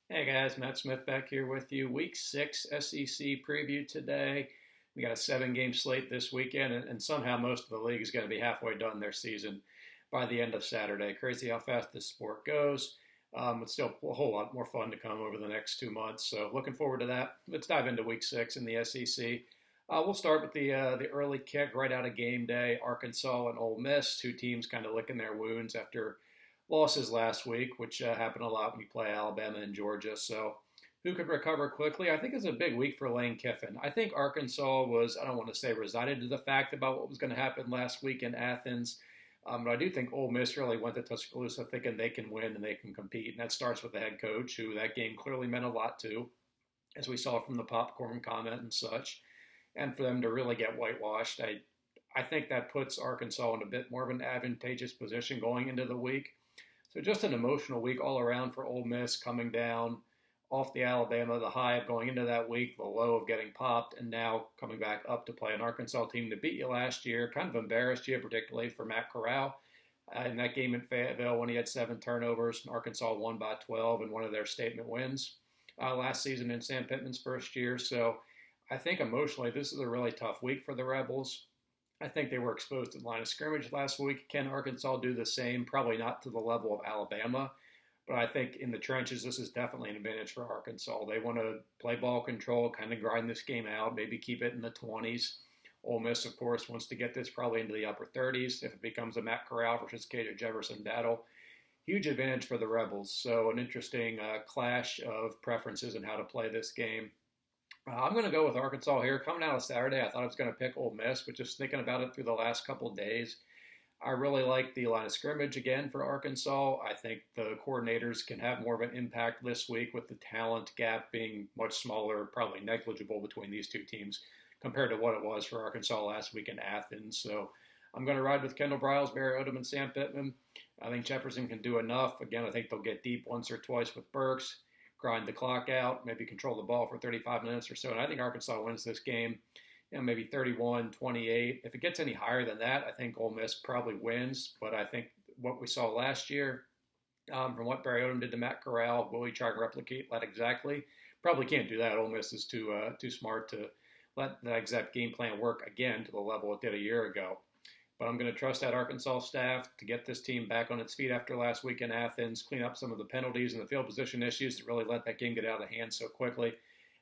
Hey guys, Matt Smith back here with you. Week 6 SEC preview today. We got a 7 game slate this weekend, and somehow most of the league is going to be halfway done their season by the end of Saturday. Crazy how fast this sport goes. It's still a whole lot more fun to come over the next 2 months. So looking forward to that. Let's dive into Week 6 in the SEC. We'll start with the early kick right out of game day. Arkansas and Ole Miss, two teams kind of licking their wounds after losses last week, which happened a lot when you play Alabama and Georgia. So who could recover quickly? I think it's a big week for Lane Kiffin. I think Arkansas was, I don't want to say resigned to the fact about what was going to happen last week in Athens. But I do think Ole Miss really went to Tuscaloosa thinking they can win and they can compete. And that starts with the head coach, who that game clearly meant a lot to, as we saw from the popcorn comment and such. And for them to really get whitewashed, I think that puts Arkansas in a bit more of an advantageous position going into the week. So just an emotional week all around for Ole Miss, coming down off the Alabama, the high of going into that week, the low of getting popped, and now coming back up to play an Arkansas team that beat you last year, kind of embarrassed you, particularly for Matt Corral. In that game in Fayetteville when he had 7 turnovers, Arkansas won by 12 in one of their statement wins last season in Sam Pittman's first year. So I think emotionally this is a really tough week for the Rebels. I think they were exposed to the line of scrimmage last week. Can Arkansas do the same? Probably not to the level of Alabama, but I think in the trenches, this is definitely an advantage for Arkansas. They want to play ball control, kind of grind this game out, maybe keep it in the 20s. Ole Miss, of course, wants to get this probably into the upper 30s if it becomes a Matt Corral versus KJ Jefferson battle. Huge advantage for the Rebels. So an interesting clash of preferences in how to play this game. I'm going to go with Arkansas here. Coming out of Saturday, I thought I was going to pick Ole Miss, but just thinking about it through the last couple of days, I really like the line of scrimmage again for Arkansas. I think the coordinators can have more of an impact this week with the talent gap being much smaller, probably negligible between these two teams compared to what it was for Arkansas last week in Athens. So I'm going to ride with Kendall Briles, Barry Odom, and Sam Pittman. I think Jefferson can do enough. Again, I think they'll get deep once or twice with Burks, grind the clock out, maybe control the ball for 35 minutes or so. And I think Arkansas wins this game, maybe 31-28. If it gets any higher than that, I think Ole Miss probably wins. But I think what we saw last year, from what Barry Odom did to Matt Corral, will he try to replicate that exactly? Probably can't do that. Ole Miss is too smart to let that exact game plan work again to the level it did a year ago. But I'm going to trust that Arkansas staff to get this team back on its feet after last week in Athens, clean up some of the penalties and the field position issues that really let that game get out of hand so quickly.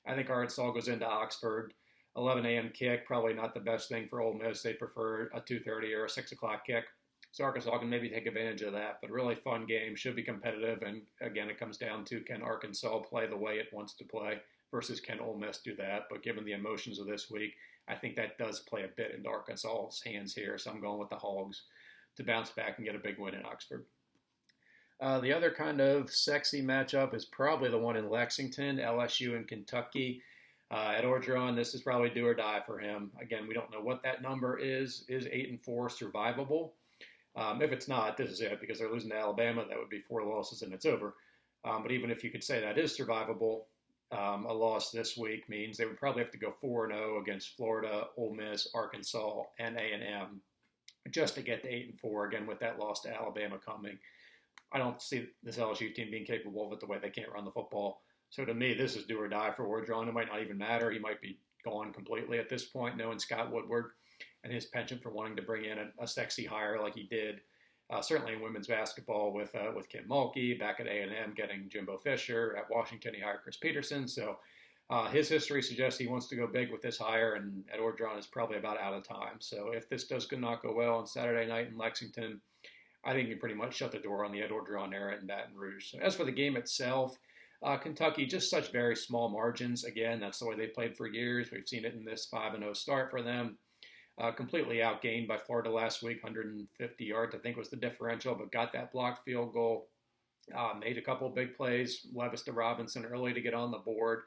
I think Arkansas goes into Oxford, 11 a.m. kick, probably not the best thing for Ole Miss. They prefer a 2:30 or a 6 o'clock kick. So Arkansas can maybe take advantage of that. But really fun game, should be competitive. And again, it comes down to, can Arkansas play the way it wants to play versus can Ole Miss do that? But given the emotions of this week, I think that does play a bit into Arkansas's hands here. So I'm going with the Hogs to bounce back and get a big win in Oxford. The other kind of sexy matchup is probably the one in Lexington, LSU and Kentucky. At Orgeron, this is probably do or die for him. Again, we don't know what that number is. Is 8-4 survivable? If it's not, this is it, because they're losing to Alabama. That would be 4 losses and it's over. But even if you could say that is survivable, a loss this week means they would probably have to go 4-0 against Florida, Ole Miss, Arkansas, and A&M just to get to 8-4, again, with that loss to Alabama coming. I don't see this LSU team being capable of it the way they can't run the football. So to me, this is do or die for Orgeron. It might not even matter. He might be gone completely at this point, knowing Scott Woodward and his penchant for wanting to bring in a sexy hire like he did, certainly in women's basketball with Kim Mulkey, back at A&M getting Jimbo Fisher. At Washington, he hired Chris Peterson. So his history suggests he wants to go big with this hire, and Ed Orgeron is probably about out of time. So if this does not go well on Saturday night in Lexington, I think you pretty much shut the door on the Ed Orgeron era in Baton Rouge. So as for the game itself, Kentucky, just such very small margins. Again, that's the way they've played for years. We've seen it in this 5-0 start for them. Completely outgained by Florida last week, 150 yards, I think was the differential, but got that blocked field goal. Made a couple of big plays, Levis to Robinson early to get on the board.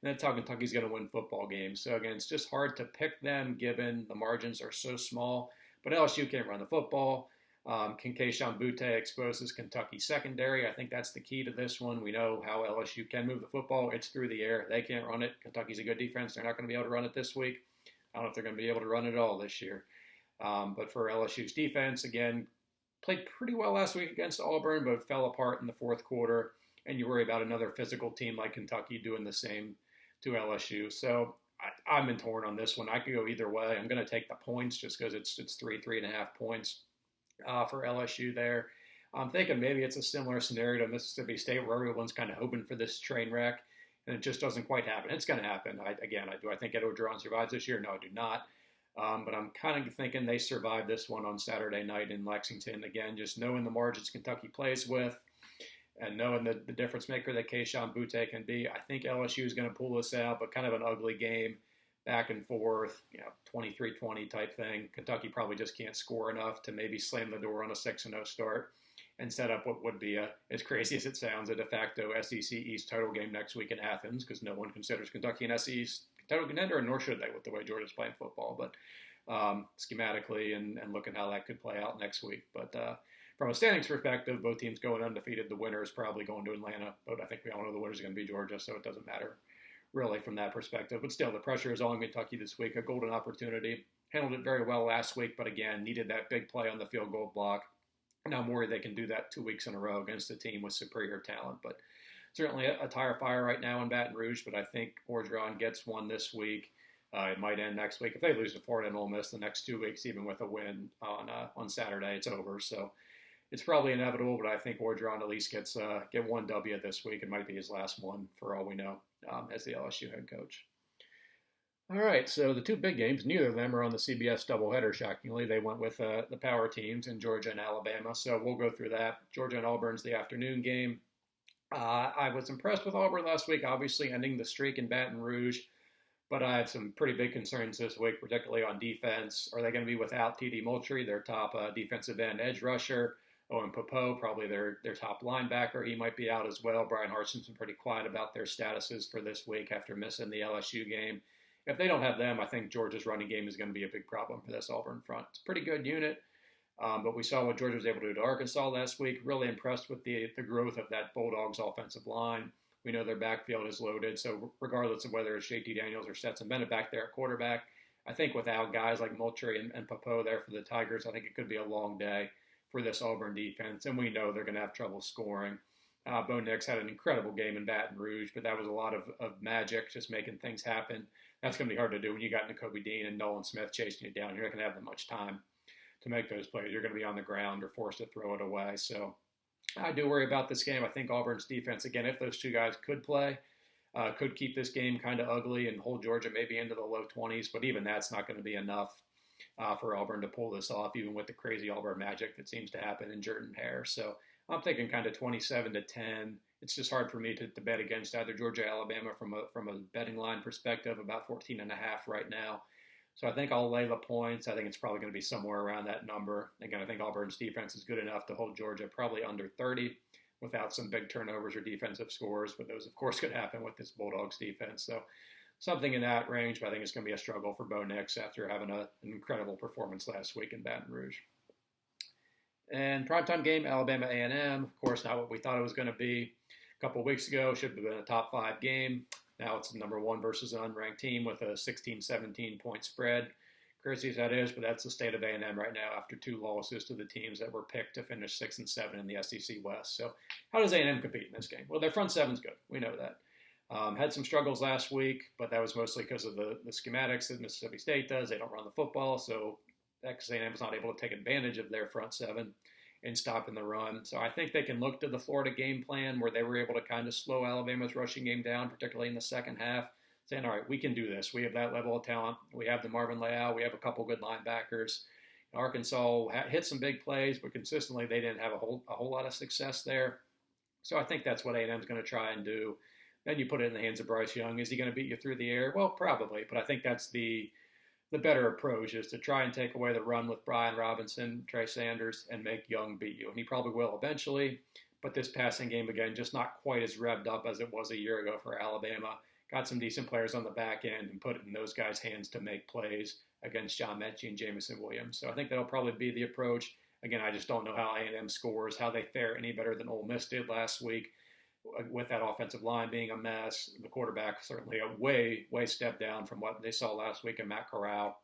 And that's how Kentucky's going to win football games. So again, it's just hard to pick them given the margins are so small. But LSU can't run the football. Can Keishawn Butte exposes Kentucky secondary? I think that's the key to this one. We know how LSU can move the football. It's through the air. They can't run it. Kentucky's a good defense. They're not going to be able to run it this week. I don't know if they're going to be able to run it all this year. But for LSU's defense, again, played pretty well last week against Auburn, but fell apart in the fourth quarter. and you worry about another physical team like Kentucky doing the same to LSU. So I'm been torn on this one. I could go either way. I'm going to take the points just because it's 3.5 points for LSU there. I'm thinking maybe it's a similar scenario to Mississippi State where everyone's kind of hoping for this train wreck, and it just doesn't quite happen. It's going to happen. Do I think Ed Orgeron survives this year? No, I do not. But I'm kind of thinking they survive this one on Saturday night in Lexington. Again, just knowing the margins Kentucky plays with and knowing the difference maker that Keishawn Butte can be, I think LSU is going to pull this out, but kind of an ugly game, back and forth, 23-20 type thing. Kentucky probably just can't score enough to maybe slam the door on a 6-0 start and set up what would be, as crazy as it sounds, a de facto SEC East title game next week in Athens, because no one considers Kentucky an SEC East title contender, and nor should they with the way Georgia's playing football. But schematically and looking how that could play out next week. But from a standings perspective, both teams going undefeated. The winner is probably going to Atlanta, but I think we all know the winner is going to be Georgia, so it doesn't matter really from that perspective. But still, the pressure is on Kentucky this week. A golden opportunity. Handled it very well last week, but again, needed that big play on the field goal block. Now I'm worried they can do that 2 weeks in a row against a team with superior talent. But certainly a tire fire right now in Baton Rouge, but I think Orgeron gets one this week. It might end next week. If they lose to Florida and Ole Miss the next 2 weeks, even with a win on Saturday, it's over. So it's probably inevitable, but I think Orgeron at least get one W this week. It might be his last one for all we know as the LSU head coach. All right, so the two big games, neither of them are on the CBS doubleheader, shockingly. They went with the power teams in Georgia and Alabama, so we'll go through that. Georgia and Auburn's the afternoon game. I was impressed with Auburn last week, obviously ending the streak in Baton Rouge, but I have some pretty big concerns this week, particularly on defense. Are they going to be without T.D. Moultrie, their top defensive end edge rusher? Owen Popo, probably their top linebacker. He might be out as well. Brian Harsin's been pretty quiet about their statuses for this week after missing the LSU game. If they don't have them, I think Georgia's running game is going to be a big problem for this Auburn front. It's a pretty good unit, but we saw what Georgia was able to do to Arkansas last week. Really impressed with the growth of that Bulldogs offensive line. We know their backfield is loaded, so regardless of whether it's JT Daniels or Stetson Bennett back there at quarterback, I think without guys like Moultrie and Popo there for the Tigers, I think it could be a long day for this Auburn defense, and we know they're going to have trouble scoring. Bo Nix had an incredible game in Baton Rouge, but that was a lot of magic, just making things happen. That's going to be hard to do when you got Nakobe Dean and Nolan Smith chasing you down. You're not going to have that much time to make those plays. You're going to be on the ground or forced to throw it away. So I do worry about this game. I think Auburn's defense, again, if those two guys could play, could keep this game kind of ugly and hold Georgia maybe into the low 20s, but even that's not going to be enough for Auburn to pull this off, even with the crazy Auburn magic that seems to happen in Jordan-Hare. So I'm thinking kind of 27-10. It's just hard for me to bet against either Georgia or Alabama from a betting line perspective, about 14.5 right now. So I think I'll lay the points. I think it's probably going to be somewhere around that number. Again, I think Auburn's defense is good enough to hold Georgia probably under 30 without some big turnovers or defensive scores, but those, of course, could happen with this Bulldogs defense. So something in that range, but I think it's going to be a struggle for Bo Nix after having an incredible performance last week in Baton Rouge. And primetime game, Alabama A&M, of course, not what we thought it was going to be. A couple of weeks ago, should have been a top 5 game. Now it's number 1 versus an unranked team with a 16-17 point spread. Crazy as that is, but that's the state of A&M right now after 2 losses to the teams that were picked to finish 6 and 7 in the SEC West. So how does A&M compete in this game? Well, their front seven's good. We know that. Had some struggles last week, but that was mostly because of the schematics that Mississippi State does. They don't run the football, so Texas A&M is not able to take advantage of their front seven and stopping the run. So I think they can look to the Florida game plan where they were able to kind of slow Alabama's rushing game down, particularly in the second half, saying, all right, we can do this. We have that level of talent. We have the Marvin Leal. We have a couple good linebackers. Arkansas hit some big plays, but consistently they didn't have a whole lot of success there. So I think that's what A&M is going to try and do. Then you put it in the hands of Bryce Young. Is he going to beat you through the air? Well, probably, but I think that's the better approach is to try and take away the run with Brian Robinson, Trey Sanders, and make Young beat you. And he probably will eventually, but this passing game, again, just not quite as revved up as it was a year ago for Alabama. Got some decent players on the back end and put it in those guys' hands to make plays against John Mechie and Jamison Williams. So I think that'll probably be the approach. Again, I just don't know how A&M scores, how they fare any better than Ole Miss did last week with that offensive line being a mess. The quarterback certainly a way step down from what they saw last week in Matt Corral.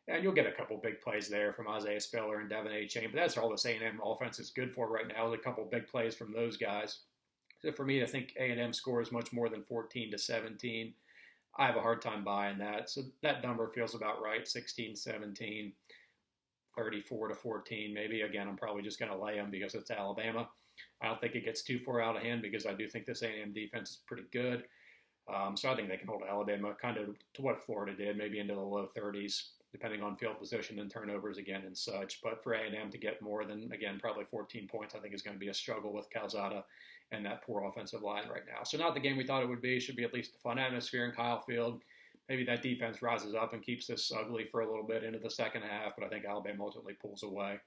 And you'll get a couple big plays there from Isaiah Spiller and Devin A. Chain, but that's all this A&M offense is good for right now, is a couple big plays from those guys. So for me, I think A&M scores much more than 14-17. I have a hard time buying that. So that number feels about right, 16-17, 34-14 maybe. Again, I'm probably just going to lay them because it's Alabama. I don't think it gets too far out of hand because I do think this A&M defense is pretty good. So I think they can hold Alabama kind of to what Florida did, maybe into the low 30s, depending on field position and turnovers again and such. But for A&M to get more than, again, probably 14 points, I think is going to be a struggle with Calzada and that poor offensive line right now. So not the game we thought it would be. Should be at least a fun atmosphere in Kyle Field. Maybe that defense rises up and keeps this ugly for a little bit into the second half, but I think Alabama ultimately pulls away,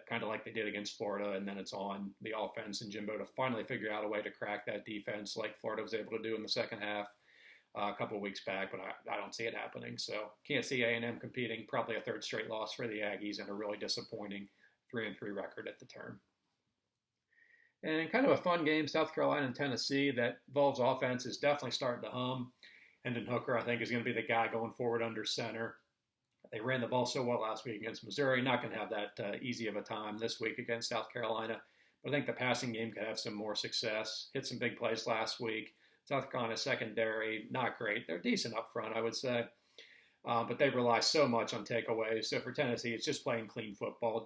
kind of like they did against Florida, and then it's on the offense and Jimbo to finally figure out a way to crack that defense like Florida was able to do in the second half a couple of weeks back, but I don't see it happening. So can't see A&M competing, probably a third straight loss for the Aggies and a really disappointing 3-3 record at the turn. And kind of a fun game, South Carolina and Tennessee, that Vols offense is definitely starting to hum. Hendon Hooker, I think, is going to be the guy going forward under center. They ran the ball so well last week against Missouri. Not going to have that easy of a time this week against South Carolina. But I think the passing game could have some more success. Hit some big plays last week. South Carolina secondary, not great. They're decent up front, I would say. But they rely so much on takeaways. So for Tennessee, it's just playing clean football.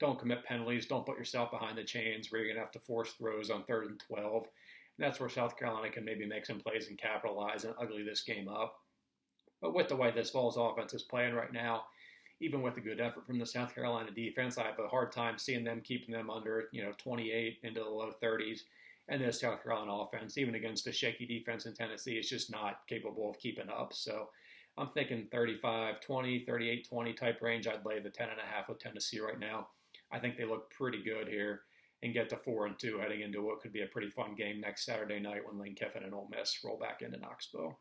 Don't commit penalties. Don't put yourself behind the chains where you're going to have to force throws on 3rd and 12. And that's where South Carolina can maybe make some plays and capitalize and ugly this game up. But with the way this Vols offense is playing right now, even with a good effort from the South Carolina defense, I have a hard time seeing them keeping them under 28 into the low 30s. And this South Carolina offense, even against a shaky defense in Tennessee, is just not capable of keeping up. So I'm thinking 35-20, 38-20 type range. I'd lay the 10.5 with Tennessee right now. I think they look pretty good here and get to 4-2 heading into what could be a pretty fun game next Saturday night when Lane Kiffin and Ole Miss roll back into Knoxville.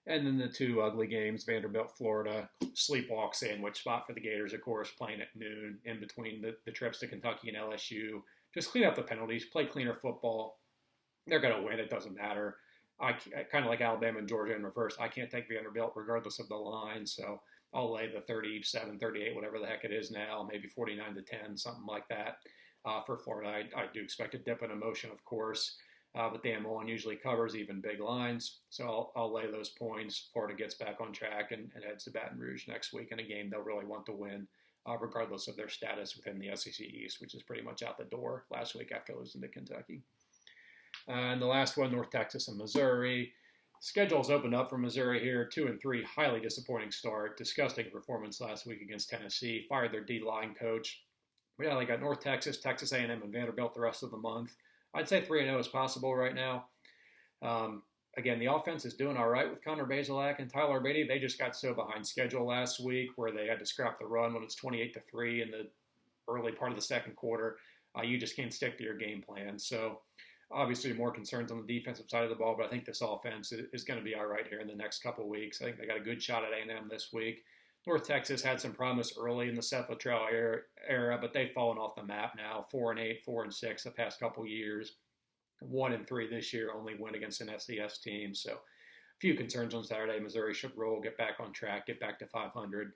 And then the two ugly games, Vanderbilt-Florida, sleepwalk sandwich spot for the Gators, of course, playing at noon in between the trips to Kentucky and LSU. Just clean up the penalties, play cleaner football. They're going to win. It doesn't matter. I kind of like Alabama and Georgia in reverse. I can't take Vanderbilt regardless of the line, so I'll lay the 37, 38, whatever the heck it is now, maybe 49-10, something like that. For Florida, I do expect a dip in emotion, of course, but Dan Mullen usually covers even big lines, so I'll lay those points. Florida gets back on track and heads to Baton Rouge next week in a game they'll really want to win, regardless of their status within the SEC East, which is pretty much out the door last week after losing to Kentucky. And the last one, North Texas and Missouri. Schedule's opened up for Missouri here, 2-3, highly disappointing start. Disgusting performance last week against Tennessee. Fired their D-line coach. But yeah, they got North Texas, Texas A&M, and Vanderbilt the rest of the month. I'd say 3-0 is possible right now. Again, the offense is doing all right with Connor Bazelak and Tyler Beatty. They just got so behind schedule last week where they had to scrap the run when it's 28-3 in the early part of the second quarter. You just can't stick to your game plan. So obviously more concerns on the defensive side of the ball, but I think this offense is going to be all right here in the next couple of weeks. I think they got a good shot at A&M this week. North Texas had some promise early in the Seth Luttrell era, but they've fallen off the map now. 4-8, 4-6 the past couple of years. 1-3 this year, only win against an FCS team. So a few concerns on Saturday. Missouri should roll, get back on track, get back to 500,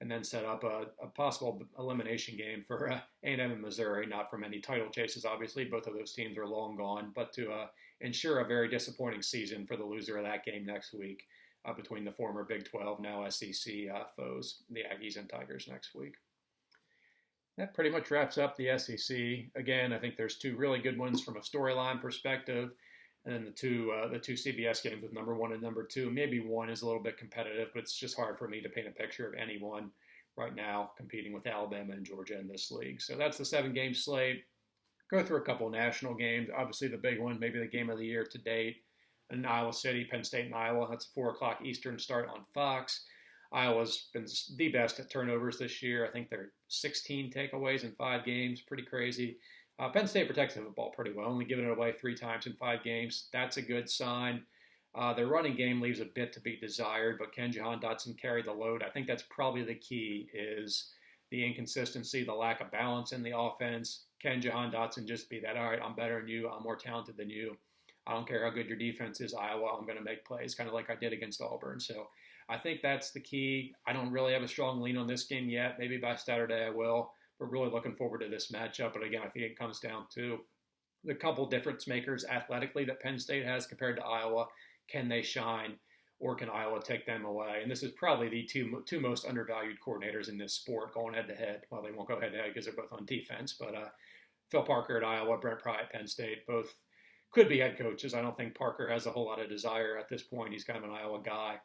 and then set up a possible elimination game for A&M and Missouri, not from any title chases, obviously. Both of those teams are long gone, but to ensure a very disappointing season for the loser of that game next week between the former Big 12, now SEC foes, the Aggies and Tigers next week. That pretty much wraps up the SEC. Again, I think there's two really good ones from a storyline perspective, and then the two CBS games with number 1 and number 2. Maybe one is a little bit competitive, but it's just hard for me to paint a picture of anyone right now competing with Alabama and Georgia in this league. So that's the 7-game slate. Go through a couple national games. Obviously the big one, maybe the game of the year to date, in Iowa City, Penn State-Iowa. That's a 4 o'clock Eastern start on Fox. Iowa's been the best at turnovers this year. I think they're 16 takeaways in 5 games. Pretty crazy. Penn State protects the football pretty well, only giving it away 3 times in 5 games. That's a good sign. Their running game leaves a bit to be desired, but can Jahan Dotson carry the load? I think that's probably the key, is the inconsistency, the lack of balance in the offense. Can Jahan Dotson just be that, all right, I'm better than you, I'm more talented than you. I don't care how good your defense is, Iowa, I'm going to make plays, kind of like I did against Auburn. So I think that's the key. I don't really have a strong lean on this game yet. Maybe by Saturday I will. We're really looking forward to this matchup. But again, I think it comes down to the couple difference makers athletically that Penn State has compared to Iowa. Can they shine, or can Iowa take them away? And this is probably the two most undervalued coordinators in this sport going head to head. Well, they won't go head to head because they're both on defense, but Phil Parker at Iowa, Brent Pry at Penn State, both could be head coaches. I don't think Parker has a whole lot of desire at this point. He's kind of an Iowa guy.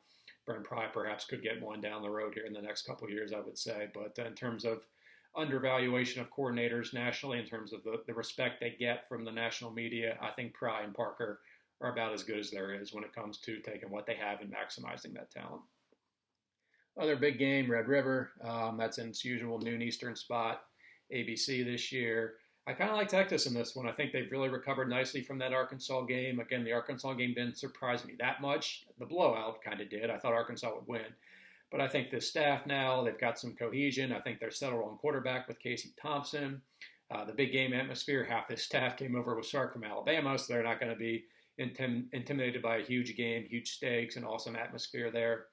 Brent Pry perhaps could get one down the road here in the next couple of years, I would say. But in terms of undervaluation of coordinators nationally, in terms of the respect they get from the national media, I think Pry and Parker are about as good as there is when it comes to taking what they have and maximizing that talent. Other big game, Red River. That's in its usual noon Eastern spot, ABC this year. I kind of like Texas in this one. I think they've really recovered nicely from that Arkansas game. Again, the Arkansas game didn't surprise me that much. The blowout kind of did. I thought Arkansas would win. But I think the staff now, they've got some cohesion. I think they're settled on quarterback with Casey Thompson. The big game atmosphere, half this staff came over with Sark from Alabama, so they're not going to be intimidated by a huge game, huge stakes, and awesome atmosphere there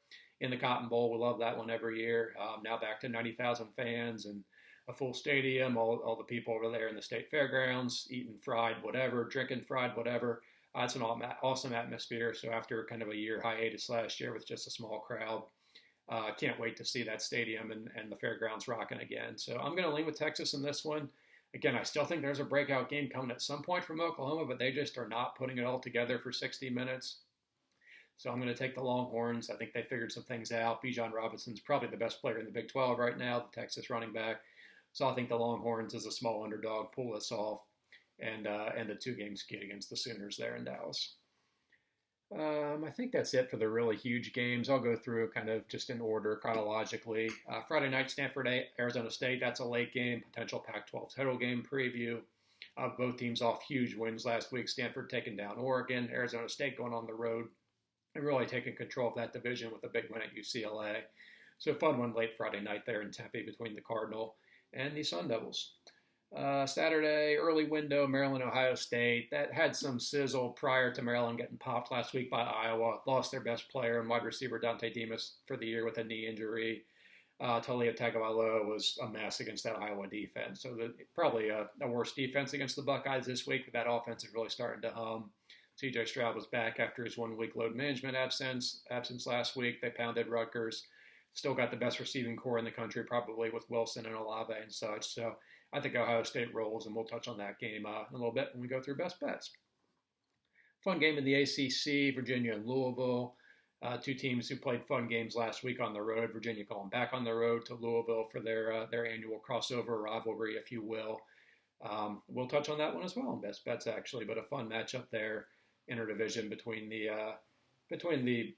in the Cotton Bowl. We love that one every year. Now back to 90,000 fans and a full stadium, all the people over there in the state fairgrounds, eating fried whatever, drinking fried whatever. It's an awesome atmosphere. So after kind of a year hiatus last year with just a small crowd, can't wait to see that stadium and the fairgrounds rocking again. So I'm going to lean with Texas in this one. Again, I still think there's a breakout game coming at some point from Oklahoma, but they just are not putting it all together for 60 minutes. So I'm going to take the Longhorns. I think they figured some things out. Bijan Robinson's probably the best player in the Big 12 right now, the Texas running back. So I think the Longhorns, as a small underdog, pull this off and the two-game skid against the Sooners there in Dallas. I think that's it for the really huge games. I'll go through kind of just in order chronologically. Friday night, Stanford, Arizona State. That's a late game, potential Pac-12 title game preview. Both teams off huge wins last week. Stanford taking down Oregon, Arizona State going on the road and really taking control of that division with a big win at UCLA. So fun one late Friday night there in Tempe between the Cardinal and the Sun Devils. Saturday, early window, Maryland, Ohio State. That had some sizzle prior to Maryland getting popped last week by Iowa. Lost their best player and wide receiver Dante Demas for the year with a knee injury. Talia Tagovailoa was a mess against that Iowa defense. So probably a worse defense against the Buckeyes this week, but that offense is really starting to hum. C.J. Stroud was back after his 1 week load management absence last week. They pounded Rutgers. Still got the best receiving core in the country, probably with Wilson and Olave and such. So I think Ohio State rolls, and we'll touch on that game in a little bit when we go through best bets. Fun game in the ACC, Virginia and Louisville. Two teams who played fun games last week on the road. Virginia going back on the road to Louisville for their annual crossover rivalry, if you will. We'll touch on that one as well in best bets, actually, but a fun matchup there, interdivision between the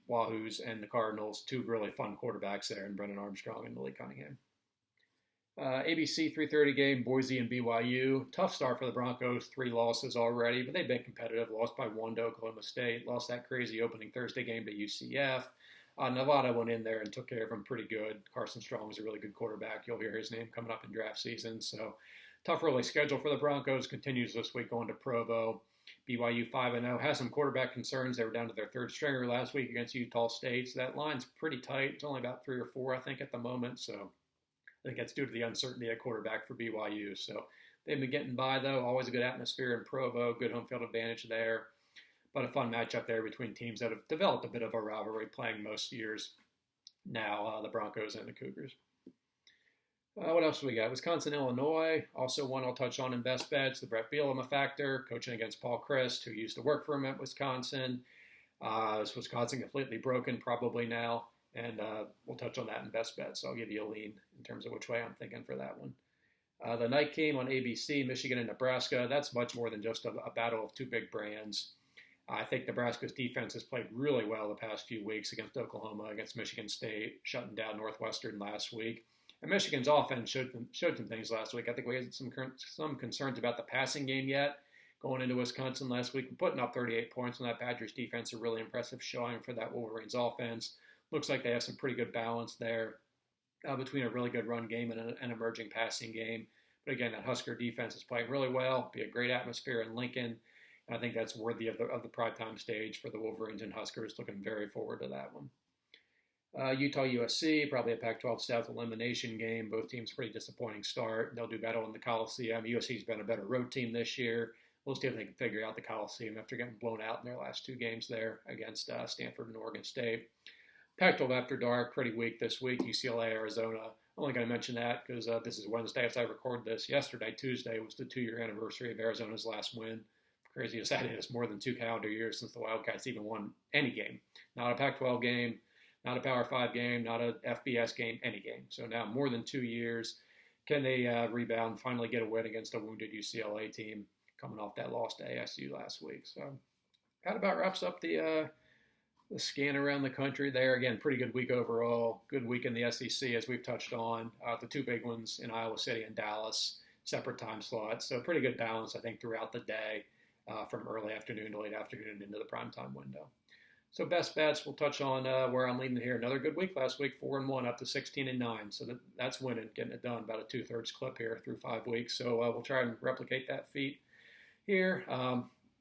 Wahoos and the Cardinals. Two really fun quarterbacks there, and Brennan Armstrong and Malik Cunningham. ABC 3:30 game, Boise and BYU. Tough start for the Broncos, 3 losses already, but they've been competitive. Lost by 1 to Oklahoma State. Lost that crazy opening Thursday game to UCF. Nevada went in there and took care of them pretty good. Carson Strong is a really good quarterback. You'll hear his name coming up in draft season. So tough early schedule for the Broncos. Continues this week going to Provo. BYU 5-0. Has some quarterback concerns. They were down to their third stringer last week against Utah State. So that line's pretty tight. It's only about 3 or 4, I think, at the moment. So I think that's due to the uncertainty at quarterback for BYU. So they've been getting by, though. Always a good atmosphere in Provo. Good home field advantage there. But a fun matchup there between teams that have developed a bit of a rivalry playing most years now, the Broncos and the Cougars. What else do we got? Wisconsin, Illinois. Also one I'll touch on in best bets. The Brett Bielema factor, coaching against Paul Chryst, who used to work for him at Wisconsin. Is Wisconsin completely broken? Probably now. And we'll touch on that in best bets. So I'll give you a lean in terms of which way I'm thinking for that one. The night game on ABC, Michigan and Nebraska. That's much more than just a battle of two big brands. I think Nebraska's defense has played really well the past few weeks against Oklahoma, against Michigan State, shutting down Northwestern last week. And Michigan's offense showed some things last week. I think we had some concerns about the passing game yet going into Wisconsin last week and putting up 38 points on that Badgers defense. A really impressive showing for that Wolverines offense. Looks like they have some pretty good balance there between a really good run game and an emerging passing game. But again, that Husker defense is playing really well. Be a great atmosphere in Lincoln. And I think that's worthy of the primetime stage for the Wolverines and Huskers. Looking very forward to that one. Utah-USC, probably a Pac-12 South elimination game. Both teams pretty disappointing start. They'll do battle in the Coliseum. USC's been a better road team this year. we'll see if they can figure out the Coliseum after getting blown out in their last 2 games there against Stanford and Oregon State. Pac-12 After Dark, pretty weak this week. UCLA, Arizona. I'm only going to mention that because this is Wednesday as I record this. Yesterday, Tuesday, was the 2-year anniversary of Arizona's last win. Crazy as that is, more than 2 calendar years since the Wildcats even won any game. Not a Pac-12 game, not a Power 5 game, not a FBS game, any game. So now more than 2 years. Can they rebound and finally get a win against a wounded UCLA team coming off that loss to ASU last week? So that about wraps up the scan around the country there. Again, pretty good week overall. Good week in the SEC, as we've touched on. The 2 big ones in Iowa City and Dallas, separate time slots. So pretty good balance, I think, throughout the day from early afternoon to late afternoon into the primetime window. So best bets, we'll touch on where I'm leading here. Another good week last week, 4-1 up to 16-9. So that's winning, getting it done, about a 2/3 clip here through 5 weeks. So we'll try and replicate that feat here.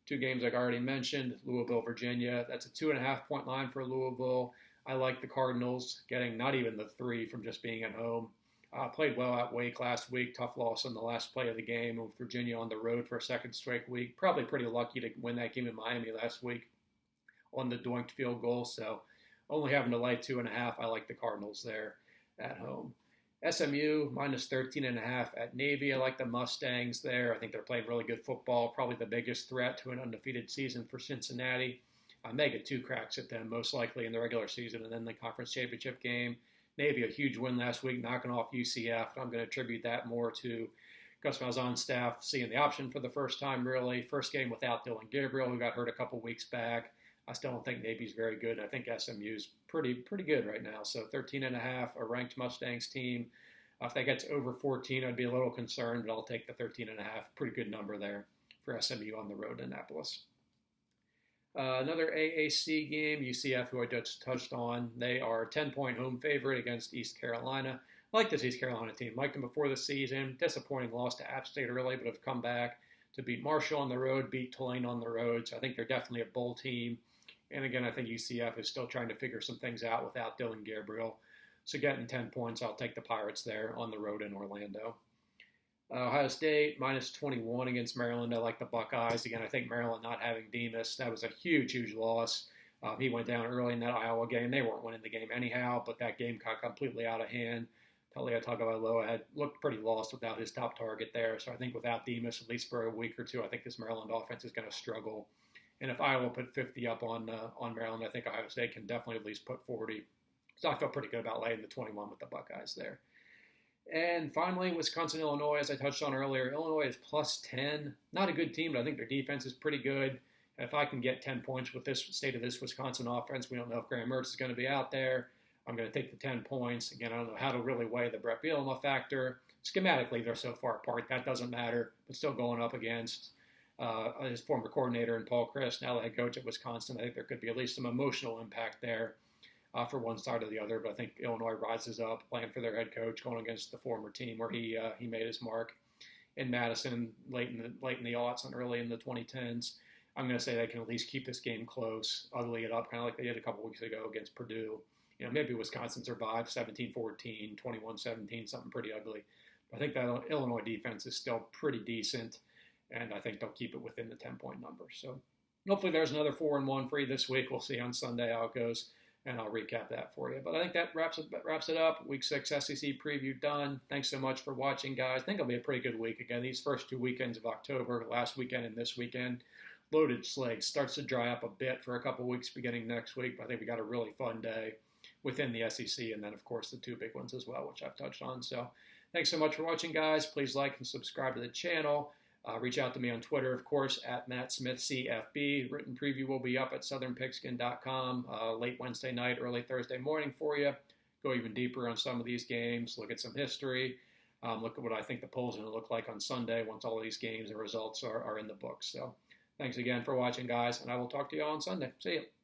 2 games like I already mentioned, Louisville, Virginia. That's a 2.5-point line for Louisville. I like the Cardinals getting not even the 3 from just being at home. Played well at Wake last week. Tough loss on the last play of the game with Virginia on the road for a 2nd straight week. Probably pretty lucky to win that game in Miami last week on the doinked field goal. So only having to lay 2.5, I like the Cardinals there at home. SMU minus 13.5 at Navy. I like the Mustangs there. I think they're playing really good football. Probably the biggest threat to an undefeated season for Cincinnati. I may get 2 cracks at them, most likely in the regular season and then the conference championship game. Navy, a huge win last week, knocking off UCF. I'm going to attribute that more to Gus Malzahn's staff seeing the option for the first time, really. First game without Dylan Gabriel, who got hurt a couple weeks back. I still don't think Navy's very good. I think SMU's pretty good right now. So 13.5, a ranked Mustangs team. If that gets over 14, I'd be a little concerned, but I'll take the 13.5. Pretty good number there for SMU on the road in Annapolis. Another AAC game, UCF, who I just touched on. They are a 10-point home favorite against East Carolina. I like this East Carolina team. Liked them before the season. Disappointing loss to App State early, but have come back to beat Marshall on the road, beat Tulane on the road. So I think they're definitely a bowl team. And again, I think UCF is still trying to figure some things out without Dylan Gabriel. So getting 10 points, I'll take the Pirates there on the road in Orlando. Ohio State, minus 21 against Maryland. I like the Buckeyes. Again, I think Maryland not having Demas, that was a huge loss. He went down early in that Iowa game. They weren't winning the game anyhow, but that game got completely out of hand. Talia Tagovailoa had looked pretty lost without his top target there. So I think without Demas, at least for a week or two, I think this Maryland offense is going to struggle. And if Iowa put 50 up on Maryland, I think Ohio State can definitely at least put 40. So I feel pretty good about laying the 21 with the Buckeyes there. And finally, Wisconsin-Illinois, as I touched on earlier. Illinois is plus 10. Not a good team, but I think their defense is pretty good. And if I can get 10 points with this state of this Wisconsin offense, we don't know if Graham Mertz is going to be out there. I'm going to take the 10 points. Again, I don't know how to really weigh the Brett Bielema factor. Schematically, they're so far apart. That doesn't matter. But still going up against his former coordinator and Paul Chryst, now the head coach at Wisconsin. I think there could be at least some emotional impact there. For one side or the other, but I think Illinois rises up, playing for their head coach, going against the former team where he made his mark in Madison late in the aughts and early in the 2010s. I'm going to say they can at least keep this game close, ugly it up, kind of like they did a couple weeks ago against Purdue. You know, maybe Wisconsin survives 17-14, 21-17, something pretty ugly. But I think that Illinois defense is still pretty decent, and I think they'll keep it within the 10-point number. So hopefully there's another 4-1 for you this week. We'll see on Sunday how it goes. And I'll recap that for you. But I think that wraps it up. Week 6 SEC preview done. Thanks so much for watching, guys. I think it'll be a pretty good week. Again, these first 2 weekends of October, last weekend and this weekend, loaded slate. Starts to dry up a bit for a couple weeks beginning next week. But I think we got a really fun day within the SEC. And then, of course, the 2 big ones as well, which I've touched on. So thanks so much for watching, guys. Please like and subscribe to the channel. Reach out to me on Twitter, of course, at MattSmithCFB. Written preview will be up at southernpigskin.com late Wednesday night, early Thursday morning for you. Go even deeper on some of these games, look at some history, look at what I think the polls are going to look like on Sunday once all these games and results are in the books. So thanks again for watching, guys, and I will talk to you all on Sunday. See you.